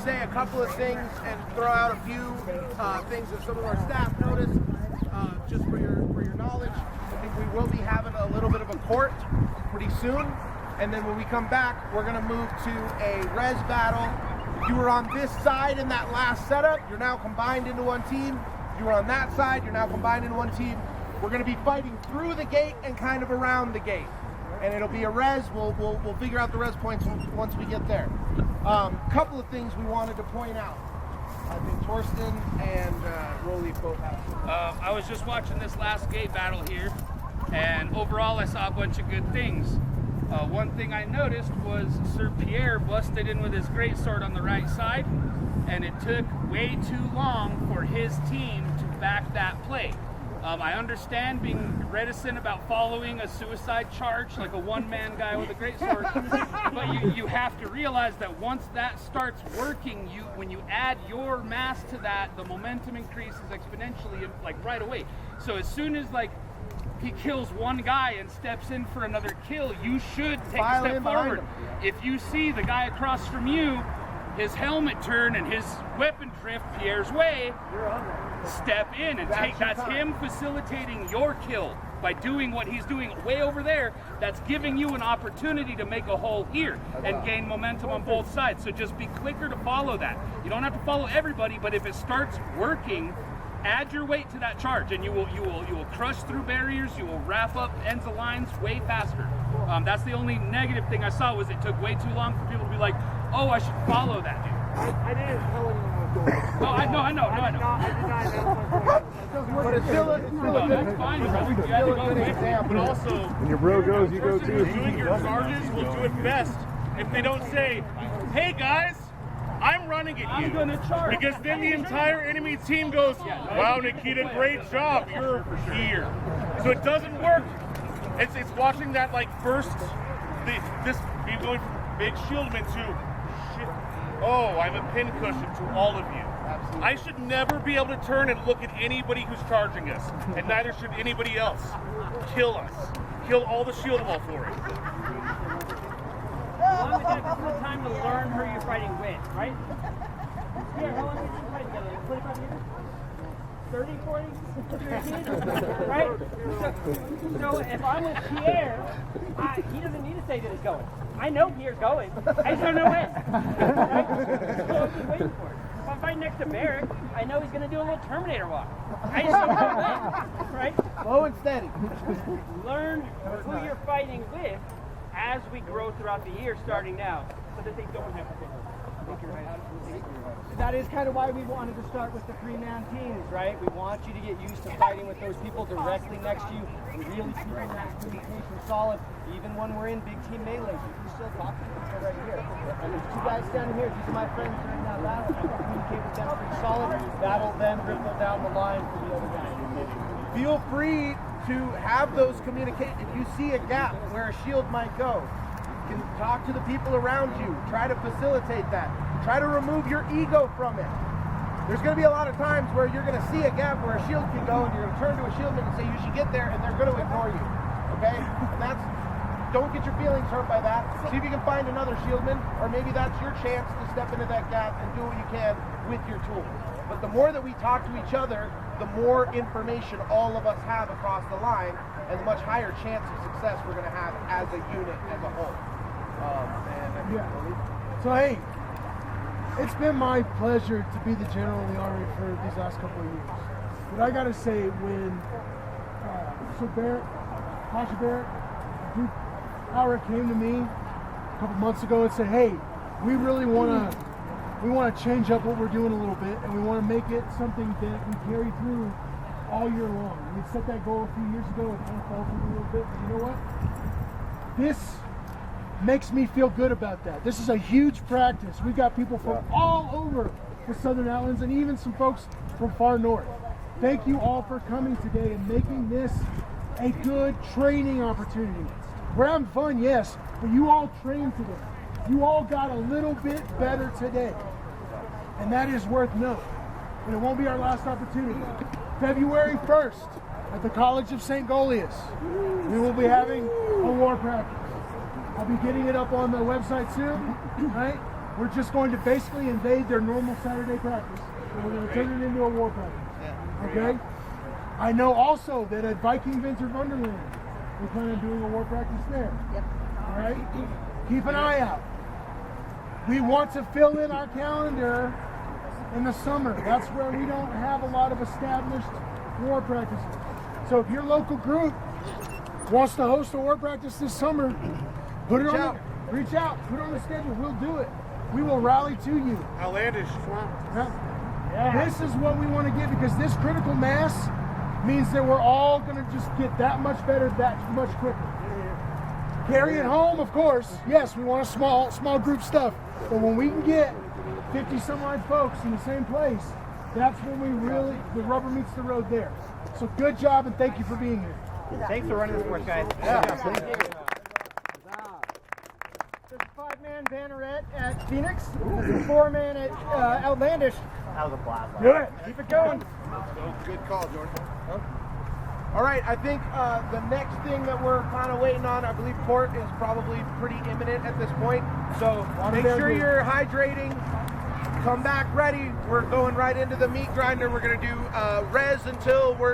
say a couple of things and throw out a few things that some of our staff noticed, just for your knowledge. I think we will be having a little bit of a court pretty soon, and then when we come back, we're going to move to a res battle. If you were on this side in that last setup, you're now combined into one team. If you were on that side, you're now combined into one team. We're going to be fighting through the gate and kind of around the gate, and it'll be a res. We'll figure out the res points once we get there. Couple of things we wanted to point out. I think Torsten and Rolly both have. I was just watching this last gate battle here, and overall I saw a bunch of good things. One thing I noticed was Sir Pierre busted in with his greatsword on the right side, and it took way too long for his team to back that play. I understand being reticent about following a suicide charge like a one-man guy with a greatsword, but you have to realize that once that starts working, when you add your mass to that, the momentum increases exponentially, like right away. So as soon as he kills one guy and steps in for another kill, you should take a step forward. If you see the guy across from you, his helmet turn and his weapon drift Pierre's way, step in and take. That's him facilitating your kill by doing what he's doing way over there. That's giving you an opportunity to make a hole here and gain momentum on both sides. So just be quicker to follow that. You don't have to follow everybody, but if it starts working, add your weight to that charge, and you will crush through barriers. You will wrap up ends of lines way faster. That's the only negative thing I saw, was it took way too long for people to be like, oh, I should follow that dude. I didn't tell anyone what was going on. No, I know. I did not announce. But it's still a That's fine. You had to go with it. But also, When your bro goes, you go too. doing your charges will do it best if they don't say, hey guys, I'm running at you. I'm gonna charge. Because then the entire enemy team goes, wow, Nikita, great job, you're here. So it doesn't work. It's watching that first, this me going from big shieldman to shit. Oh, I'm a pincushion to all of you. Absolutely. I should never be able to turn and look at anybody who's charging us, and neither should anybody else. Kill us. Kill all the shield wall for it. As long as you have some time to learn who you're fighting with, right? Yeah, how long have you been fighting together? Like 25 years? 30, 40? Right? So if I'm with Pierre, he doesn't need to say that he's going. I know Pierre's going. I just don't know when. Right? So I'm just waiting for it. If I'm fighting next to Barrick, I know he's going to do a little Terminator walk. I just don't know when. Right? slow and steady. Learn who you're fighting with as we grow throughout the year, starting now, so that they don't have to think. That is kind of why we wanted to start with the 3-man teams, right? We want you to get used to fighting with those people directly next to you, really keeping that communication solid. Even when we're in big team melees, you can still talk to people right here. And there's two guys standing here. These are my friends during that battle. I can communicate with them pretty solid. That'll then ripple down the line for the other guys. Feel free to have those communicate. If you see a gap where a shield might go, you can talk to the people around you. Try to facilitate that. Try to remove your ego from it. There's going to be a lot of times where you're going to see a gap where a shield can go, and you're going to turn to a shieldman and say you should get there, and they're going to ignore you. Okay? And don't get your feelings hurt by that. See if you can find another shieldman, or maybe that's your chance to step into that gap and do what you can with your tools. But the more that we talk to each other, the more information all of us have across the line, and the much higher chance of success we're going to have as a unit, as a whole. So hey, it's been my pleasure to be the general in the Army for these last couple of years. But I gotta say, when Pasha Barrett, Duke Howard came to me a couple months ago and said, hey, we really want to change up what we're doing a little bit, and we want to make it something that we carry through all year long. We set that goal a few years ago and kind of fell through a little bit, but you know what? This makes me feel good about that. This is a huge practice. We've got people from all over the Southern Outlands and even some folks from far north. Thank you all for coming today and making this a good training opportunity. We're having fun, yes, but you all trained today. You all got a little bit better today, and that is worth note. And it won't be our last opportunity. February 1st at the College of St. Goliath, we will be having a war practice. I'll be getting it up on the website soon, right? we're just going to basically invade their normal Saturday practice, and we're going to turn it into a war practice. Okay? I know also that at Viking Winter Wonderland, we're planning on doing a war practice there. Yep. All right? Keep an eye out. We want to fill in our calendar in the summer. That's where we don't have a lot of established war practices. So if your local group wants to host a war practice this summer, put it on. Reach out. Put it on the schedule. We'll do it. We will rally to you. Outlandish. Yeah. This is what we want to get, because this critical mass means that we're all going to just get that much better, that much quicker. Carry it home, of course. Yes, we want a small group stuff. But when we can get 50 some odd folks in the same place, that's when we really, the rubber meets the road there. So good job, and thank you for being here. Thanks for running this for us, guys. Yeah. Thank you. There's a 5-man Banneret at Phoenix. There's a 4-man at Outlandish. That was a blast. Do it. Keep it going. Good call, Jordan. All right, I think the next thing that we're kind of waiting on, I believe port is probably pretty imminent at this point. So make sure you're hydrating. Come back ready. We're going right into the meat grinder. We're going to do res until we're